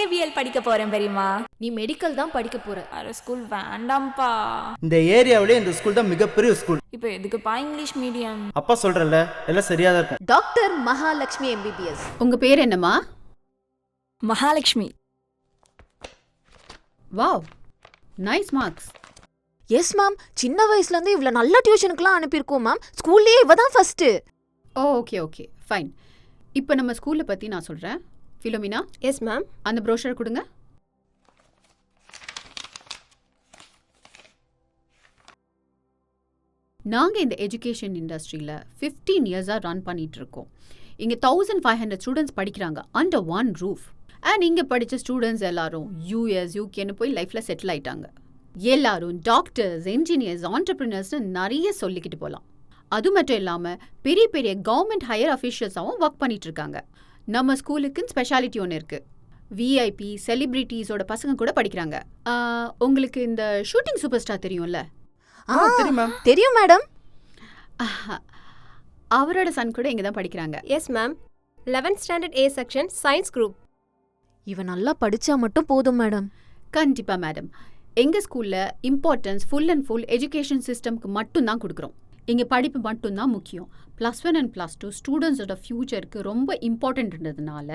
BABL படிக்க போறேன் பெரியம்மா. நீ மெடிக்கல் தான் படிக்க போற. வேற ஸ்கூல் வேண்டாம்ப்பா. இந்த ஏரியாவிலே இந்த ஸ்கூல் தான் மிகப்பெரிய ஸ்கூல். இப்போ எதுக்குப்பா இங்கிலீஷ் மீடியம்? அப்பா சொல்றல எல்லாம் சரியா தான் இருக்கும். Doctor Mahalakshmi MBBS. உங்க பேர் என்னம்மா? Mahalakshmi. Wow, nice marks. Yes ma'am, சின்ன வயசுல இருந்து இவ்வளவு நல்ல டியூஷனுக்குலாம் அனுப்பியிருக்கோம் மேம். ஸ்கூல்லயே இவ தான் first. Oh okay okay fine. இப்போ நம்ம ஸ்கூலை பற்றி நான் சொல்கிறேன். ஃபிலோமினா. Yes ma'am. அந்த ப்ரோஷர் கொடுங்க. நாங்கள் இந்த எஜுகேஷன் இண்டஸ்ட்ரியில் 15 இயர்ஸாக ரன் பண்ணிகிட்ருக்கோம். இங்கே 1500 ஸ்டூடெண்ட்ஸ் படிக்கிறாங்க அண்டர் ஒன் ரூஃப். அண்ட் இங்கே படித்த ஸ்டூடெண்ட்ஸ் எல்லாரும் யூஎஸ் யூகேன்னு போய் லைஃப்பில் செட்டில் ஆயிட்டாங்க. எல்லாரும் டாக்டர்ஸ், என்ஜினியர்ஸ், ஆண்டர்பிரினர்ஸ்னு நிறைய சொல்லிக்கிட்டு போகலாம். அது மட்டும் இல்லாமல் பெரிய பெரிய கவர்மெண்ட் ஹையர் அஃபிஷியல்ஸாகவும் ஒர்க் பண்ணிட்டு இருக்காங்க. நம்ம ஸ்கூலுக்குன்னு ஸ்பெஷாலிட்டி ஒன்று இருக்குது. விஐபி செலிபிரிட்டிஸோட பசங்க கூட படிக்கிறாங்க. உங்களுக்கு இந்த ஷூட்டிங் சூப்பர் ஸ்டார் தெரியும்ல? தெரியும் மேடம். அவரோட சன் கூட இங்கே தான் படிக்கிறாங்க. Yes ma'am. 11th standard A section science group. இவன் நல்லா படிச்சா மட்டும் போதும் மேடம். கண்டிப்பாக மேடம். எங்கள் ஸ்கூலில் importance full and full education சிஸ்டம்க்கு மட்டும்தான் கொடுக்குறோம். இங்கே படிப்பு மட்டும்தான் முக்கியம். +1 அண்ட் +2 ஸ்டூடெண்ட்ஸோட ஃப்யூச்சருக்கு ரொம்ப இம்பார்ட்டன்ட்ன்றதுனால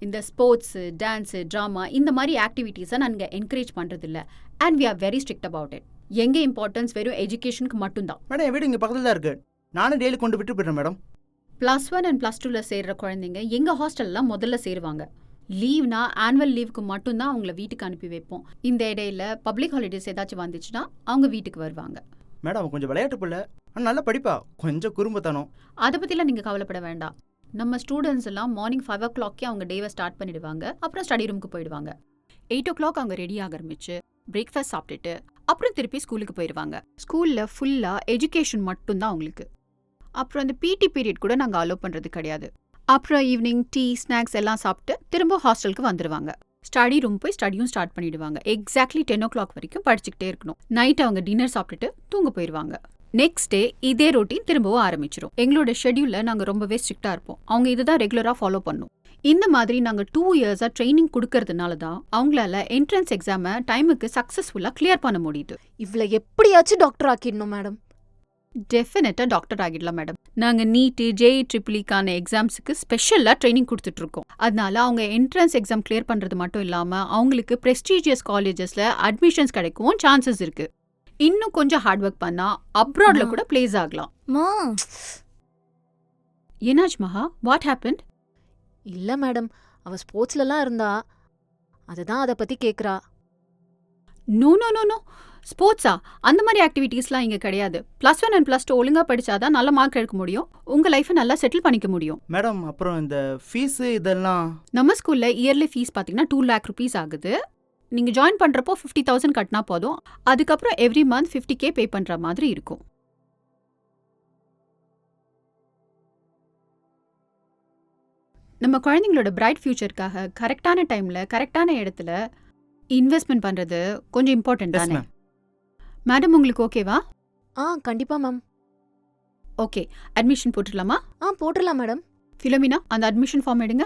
இந்த ஸ்போர்ட்ஸு, டான்ஸு, ட்ராமா இந்த மாதிரி ஆக்டிவிட்டீஸை நாங்கள் என்கரேஜ் பண்ணுறதில்ல. And we are very strict about it. எங்கள் இம்பார்ட்டன்ஸ் வெறும் எஜுகேஷனுக்கு மட்டும்தான். மேடம் என் வீடு இங்கே பக்கத்தில் தான் இருக்கு. நானும் டெய்லி கொண்டு விட்டு போயிடுறேன் மேடம். +1 அண்ட் +2ல சேர்கிற குழந்தைங்க எங்கள் ஹாஸ்டல்லாம் முதல்ல சேருவாங்க. லீவ்னா ஆனுவல் லீவுக்கு மட்டும்தான் அவங்கள வீட்டுக்கு அனுப்பி வைப்போம். இந்த இடையில பப்ளிக் ஹாலிடேஸ் ஏதாச்சும் வந்துச்சுன்னா அவங்க வீட்டுக்கு வருவாங்க. மேடம் கொஞ்சம் விளையாட்டு பிள்ளை, ஆனால் நல்லா படிப்பா, கொஞ்சம் குறும்புத்தனம். அதை பற்றிலாம் நீங்கள் கவலைப்பட வேண்டாம். நம்ம ஸ்டூடெண்ட்ஸ் எல்லாம் மார்னிங் 5 o'clock அவங்க டேவை ஸ்டார்ட் பண்ணிடுவாங்க. அப்புறம் ஸ்டடி ரூமுக்கு போயிடுவாங்க. 8 o'clock அவங்க ரெடி ஆக ஆரம்பிச்சு பிரேக்ஃபாஸ்ட் சாப்பிட்டுட்டு அப்புறம் திருப்பி ஸ்கூலுக்கு போயிடுவாங்க. ஸ்கூலில் ஃபுல்லாக எஜுகேஷன் மட்டும்தான் அவங்களுக்கு. அப்புறம் அந்த பிடி பீரியட் கூட நாங்கள் அலோவ் பண்ணுறது கிடையாது. அப்புறம் ஈவினிங் டீ, ஸ்நாக்ஸ் எல்லாம் சாப்பிட்டு திரும்ப ஹாஸ்டலுக்கு வந்துடுவாங்க. ஸ்டடி ரூம் போய் ஸ்டடியும் ஸ்டார்ட் பண்ணிடுவாங்க. எக்ஸாக்ட்லி 10 o'clock வரைக்கும் படிச்சுக்கிட்டே இருக்கணும். நைட் அவங்க டின்னர் சாப்பிட்டுட்டு தூங்க போயிடுவாங்க. நெக்ஸ்ட் டே இதே ரொட்டீன் திரும்பவும் ஆரம்பிச்சிடும். எங்களோட ஷெட்யூலில் நாங்கள் ரொம்பவே ஸ்ட்ரிக்டாக இருப்போம். அவங்க இதுதான் ரெகுலராக ஃபாலோ பண்ணும். இந்த மாதிரி நாங்கள் 2 இயர்ஸாக ட்ரைனிங் கொடுக்கறதுனால தான் அவங்களால என்ட்ரன்ஸ் எக்ஸாமை டைமுக்கு சக்ஸஸ்ஃபுல்லாக கிளியர் பண்ண முடியுது. இவ்வளோ எப்படியாச்சும் டாக்டர் ஆக்கிடணும் மேடம். டெஃபினட்டாக டாக்டர் ஆகிடலாம் மேடம். நாங்கள் நீட்டு, JEEE எக்ஸாம்ஸுக்கு ஸ்பெஷலாக ட்ரைனிங் கொடுத்துட்ருக்கோம். அதனால அவங்க என்ட்ரன்ஸ் எக்ஸாம் கிளியர் பண்ணுறது மட்டும் இல்லாமல் அவங்களுக்கு ப்ரெஸ்டீஜியஸ் காலேஜஸில் அட்மிஷன்ஸ் கிடைக்கவும் சான்சஸ் இருக்குது. இன்னும் கொஞ்சம் ஹார்ட் ஒர்க் பண்ணால் அப்ராடில் கூட பிளேஸ் ஆகலாம். என்னாச்சு மகா? What happen? இல்லை மேடம், அவள் ஸ்போர்ட்ஸ்லலாம் இருந்தா, அதுதான் அதை பற்றி கேட்குறா. நோ நோ நோ நோ, ஸ்போர்ட்ஸா? அந்த மாதிரி ஆக்டிவிட்டீஸ்லாம் இங்கே கிடையாது. +1 அண்ட் +2 ஒழுங்காக படித்தாதான் நல்ல மார்க் எடுக்க முடியும். உங்கள் லைஃப்பை நல்லா செட்டில் பண்ணிக்க முடியும். மேடம் அப்புறம் இந்த ஃபீஸு இதெல்லாம்? நம்ம ஸ்கூலில் இயர்லி ஃபீஸ் பார்த்தீங்கன்னா 2 lakh rupees ஆகுது. நீங்கள் ஜாயின் பண்ணுறப்போ 50,000 கட்டினா போதும். அதுக்கப்புறம் எவ்ரி மந்த் 50K பே பண்ணுற மாதிரி இருக்கும். நம்ம குழந்தைங்களோட பிரைட் ஃபியூச்சருக்காக கரெக்டான டைமில் கரெக்டான இடத்துல இன்வெஸ்ட்மெண்ட் பண்ணுறது கொஞ்சம் இம்பார்ட்டன்ட் தானே மேடம்? உங்களுக்கு ஓகேவா? கண்டிப்பாக மேம். Okay, admission போட்டுடலாமா? போட்டுடலாம் மேடம். ஃபிலோமினா, அந்த அட்மிஷன் ஃபார்ம் எடுங்க.